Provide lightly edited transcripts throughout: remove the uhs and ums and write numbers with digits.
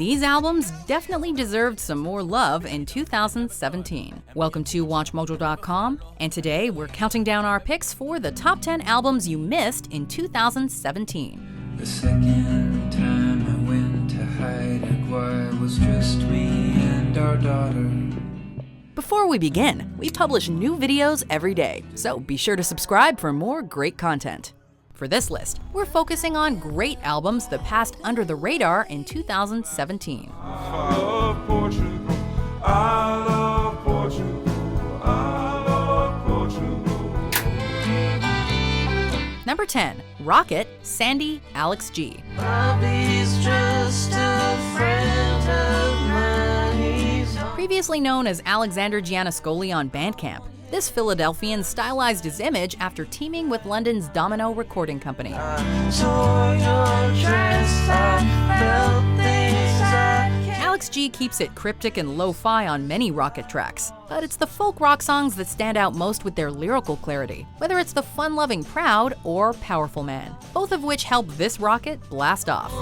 These albums definitely deserved some more love in 2017. Welcome to WatchMojo.com, and today we're counting down our picks for the top 10 albums you missed in 2017. The second time I went to hide it, why it was just me and our daughter. Before we begin, we publish new videos every day, so be sure to subscribe for more great content. For this list, we're focusing on great albums that passed under the radar in 2017. I love Portugal, I love Portugal, I love Portugal. Number 10, Rocket, Sandy, Alex G. Bobby's just a friend of mine. Previously known as Alexander Gianniscoli on Bandcamp, this Philadelphian stylized his image after teaming with London's Domino recording company. Alex G keeps it cryptic and lo-fi on many Rocket tracks, but it's the folk rock songs that stand out most with their lyrical clarity, whether it's the fun-loving Proud or Powerful Man, both of which help this Rocket blast off.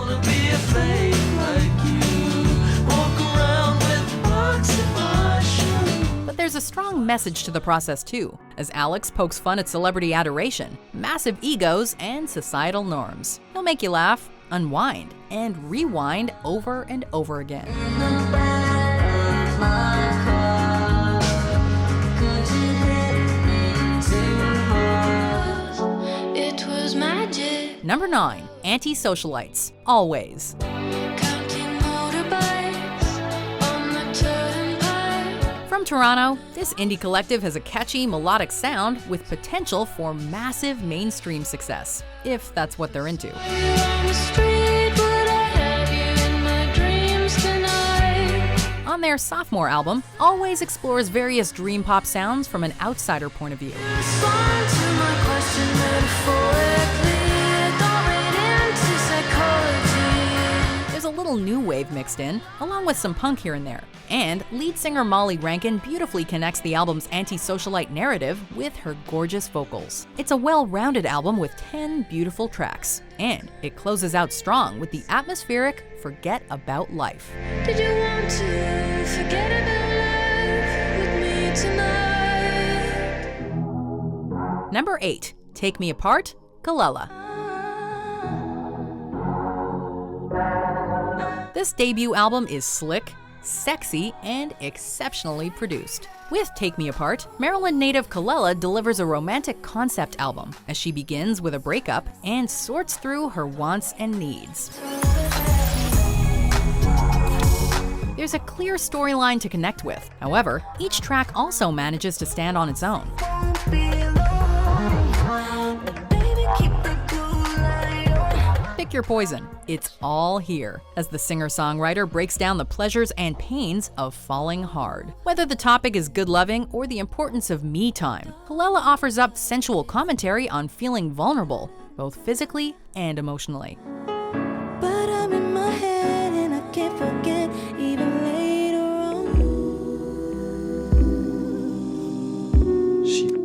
But there's a strong message to the process too, as Alex pokes fun at celebrity adoration, massive egos, and societal norms. He'll make you laugh, unwind, and rewind over and over again. It was magic. Number 9, Antisocialites, Always. From Toronto, this indie collective has a catchy, melodic sound with potential for massive mainstream success, if that's what they're into. On their sophomore album, Always explores various dream pop sounds from an outsider point of view. There's a little new wave mixed in, along with some punk here and there. And lead singer Molly Rankin beautifully connects the album's anti-socialite narrative with her gorgeous vocals. It's a well-rounded album with 10 beautiful tracks, and it closes out strong with the atmospheric Forget About Life. Did you want to forget about life with me tonight? Number 8, Take Me Apart, Kelela. This debut album is slick, sexy, and exceptionally produced. With Take Me Apart, Maryland native Kelela delivers a romantic concept album as she begins with a breakup and sorts through her wants and needs. There's a clear storyline to connect with. However, each track also manages to stand on its own. Pick your poison. It's all here, as the singer-songwriter breaks down the pleasures and pains of falling hard. Whether the topic is good loving or the importance of me time, Kelela offers up sensual commentary on feeling vulnerable, both physically and emotionally. But I'm in my head and I can't forget even later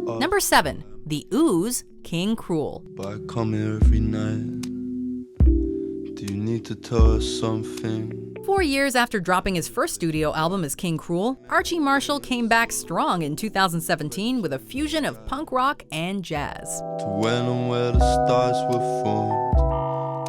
on. Number 7, The Ooze, King Krule. But I come here every night. Do you need to tell us something? 4 years after dropping his first studio album as King Krule, Archie Marshall came back strong in 2017 with a fusion of punk rock and jazz. To when and where the stars were formed,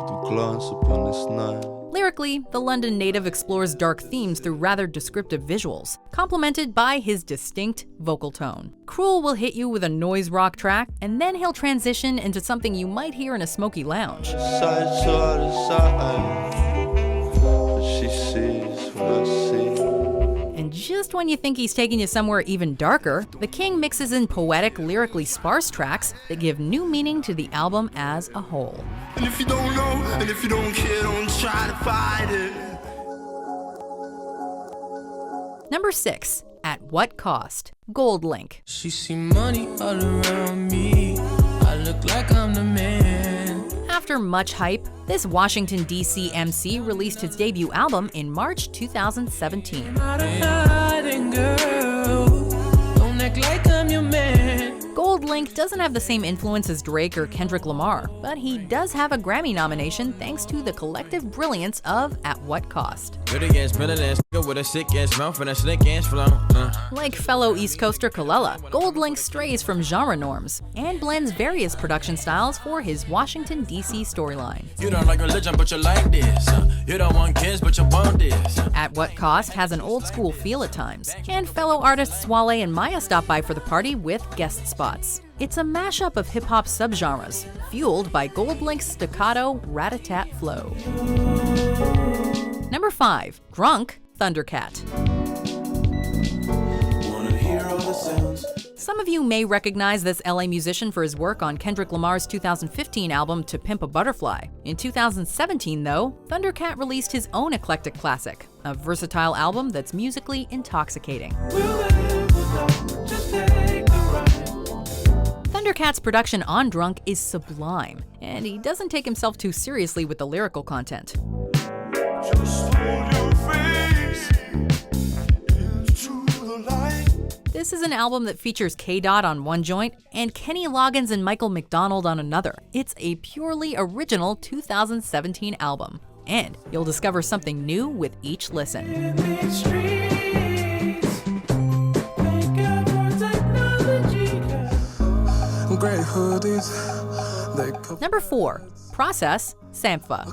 to glance upon this night. Lyrically, the London native explores dark themes through rather descriptive visuals, complemented by his distinct vocal tone. Krule will hit you with a noise rock track, and then he'll transition into something you might hear in a smoky lounge. Side to other side, but she sees what I see. And just when you think he's taking you somewhere even darker, the King mixes in poetic, lyrically sparse tracks that give new meaning to the album as a whole. And if you don't know, and if you don't care, don't try to fight it. Number 6, At What Cost? Goldlink. She see money all around me. I look like I'm the man. After much hype, this Washington, D.C. MC released his debut album in March 2017. Not a hiding girl. Don't act like I'm your man. Goldlink Goldlink doesn't have the same influence as Drake or Kendrick Lamar, but he does have a Grammy nomination thanks to the collective brilliance of At What Cost. Like fellow East Coaster Kelela, Goldlink strays from genre norms and blends various production styles for his Washington, D.C. storyline. You don't like religion, but you like this. You don't want kids, but you want this. At What Cost has an old school feel at times, and fellow artists Wale and Maya stop by for the party with guest spots. It's a mashup of hip-hop subgenres, fueled by Goldlink's staccato rat-a-tat flow. Number 5. Drunk, Thundercat. Some of you may recognize this LA musician for his work on Kendrick Lamar's 2015 album To Pimp a Butterfly. In 2017, though, Thundercat released his own eclectic classic, a versatile album that's musically intoxicating. Thundercat's production on Drunk is sublime, and he doesn't take himself too seriously with the lyrical content. This is an album that features K-Dot on one joint and Kenny Loggins and Michael McDonald on another. It's a purely original 2017 album, and you'll discover something new with each listen. Number 4. Process, Sampha.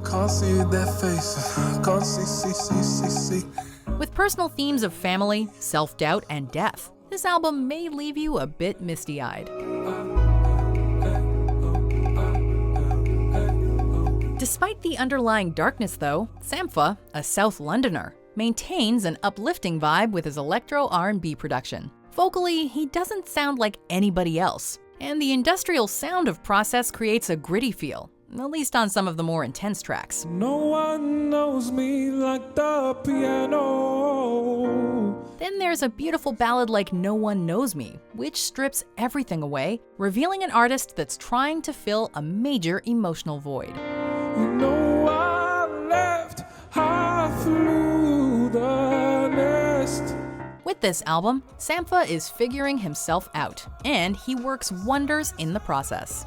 With personal themes of family, self-doubt, and death, this album may leave you a bit misty-eyed. Despite the underlying darkness, though, Sampha, a South Londoner, maintains an uplifting vibe with his electro R&B production. Vocally, he doesn't sound like anybody else, and the industrial sound of Process creates a gritty feel, at least on some of the more intense tracks. No one knows me like the piano. Then there's a beautiful ballad like No One Knows Me, which strips everything away, revealing an artist that's trying to fill a major emotional void. You know I left half through the nest. With this album, Sampha is figuring himself out, and he works wonders in the process.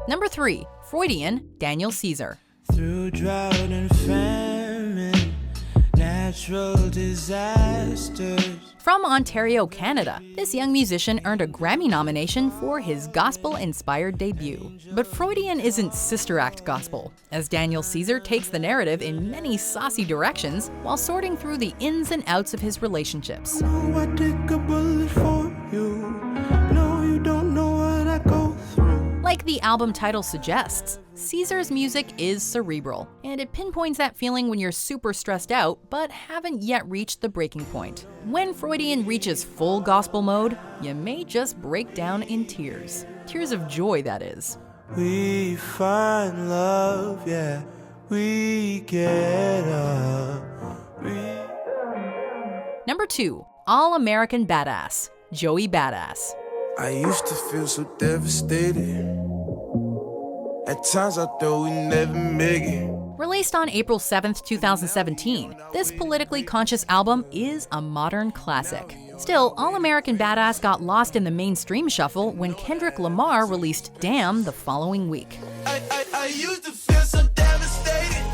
Number 3. Freudian, Daniel Caesar. Through drought and famine, natural disasters. From Ontario, Canada, this young musician earned a Grammy nomination for his gospel-inspired debut. But Freudian isn't sister act gospel, as Daniel Caesar takes the narrative in many saucy directions while sorting through the ins and outs of his relationships. No, I take a bullet for you. No, you don't know what I go through. Like the album title suggests, Caesar's music is cerebral, and it pinpoints that feeling when you're super stressed out but haven't yet reached the breaking point. When Freudian reaches full gospel mode, you may just break down in tears. Tears of joy, that is. We find love, yeah, we get up. Number 2. All-American Badass, Joey Badass. I used to feel so devastated. At times I thought we'd never make it. Released on April 7th, 2017, this politically conscious album is a modern classic. Still, All-American Badass got lost in the mainstream shuffle when Kendrick Lamar released Damn the following week. I used to feel so devastated.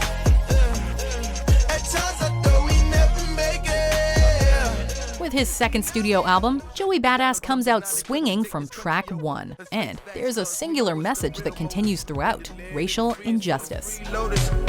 At times I thought we'd never make it. With his second studio album, Joey Badass comes out swinging from track 1. And there's a singular message that continues throughout: racial injustice.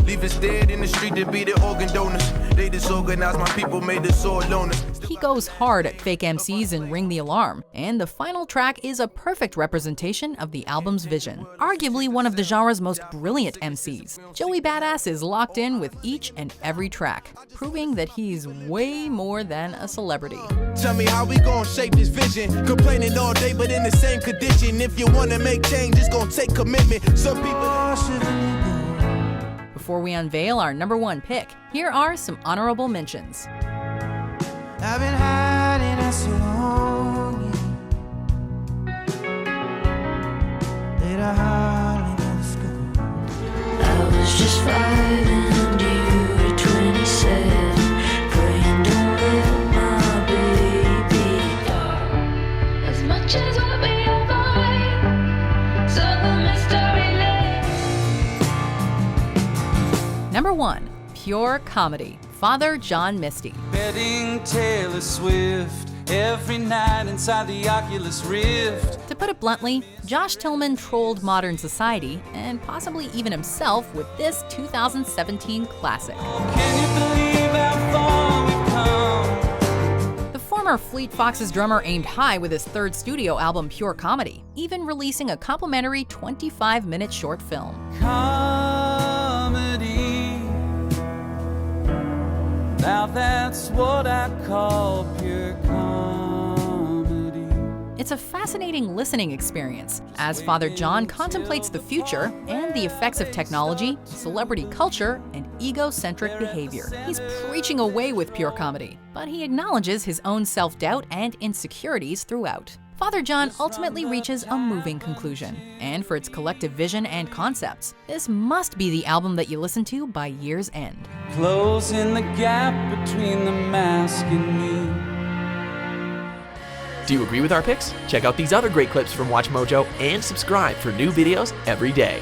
Leave us dead in the street to be the organ donors. They disorganized my people, made us all loners. He goes hard at fake MCs and Ring the Alarm, and the final track is a perfect representation of the album's vision. Arguably one of the genre's most brilliant MCs, Joey Badass is locked in with each and every track, proving that he's way more than a celebrity. Tell me how we gon' shape this vision. Complaining all day, but in the same condition. If you wanna make change, it's gon' take commitment. Some people. Before we unveil our number 1 pick, here are some honorable mentions. I've been hiding it so long. That I hardly know the scope. I was just 5 and you were 27. Praying don't let my baby die. which is what we avoid. So the mystery lives. Number 1. Pure comedy. Father John Misty. Betting Taylor Swift every night inside the Oculus Rift. To put it bluntly, Josh Tillman trolled modern society, and possibly even himself, with this 2017 classic. Can you believe how far we've come? The former Fleet Foxes drummer aimed high with his third studio album Pure Comedy, even releasing a complimentary 25-minute short film. Comedy. Now that's what I call pure comedy. It's a fascinating listening experience as Father John contemplates the future and the effects of technology, celebrity culture, and egocentric behavior. He's preaching away with Pure Comedy, but he acknowledges his own self-doubt and insecurities throughout. Father John ultimately reaches a moving conclusion, and for its collective vision and concepts, this must be the album that you listen to by year's end. Closing the gap between the mask and me. Do you agree with our picks? Check out these other great clips from Watch Mojo and subscribe for new videos every day.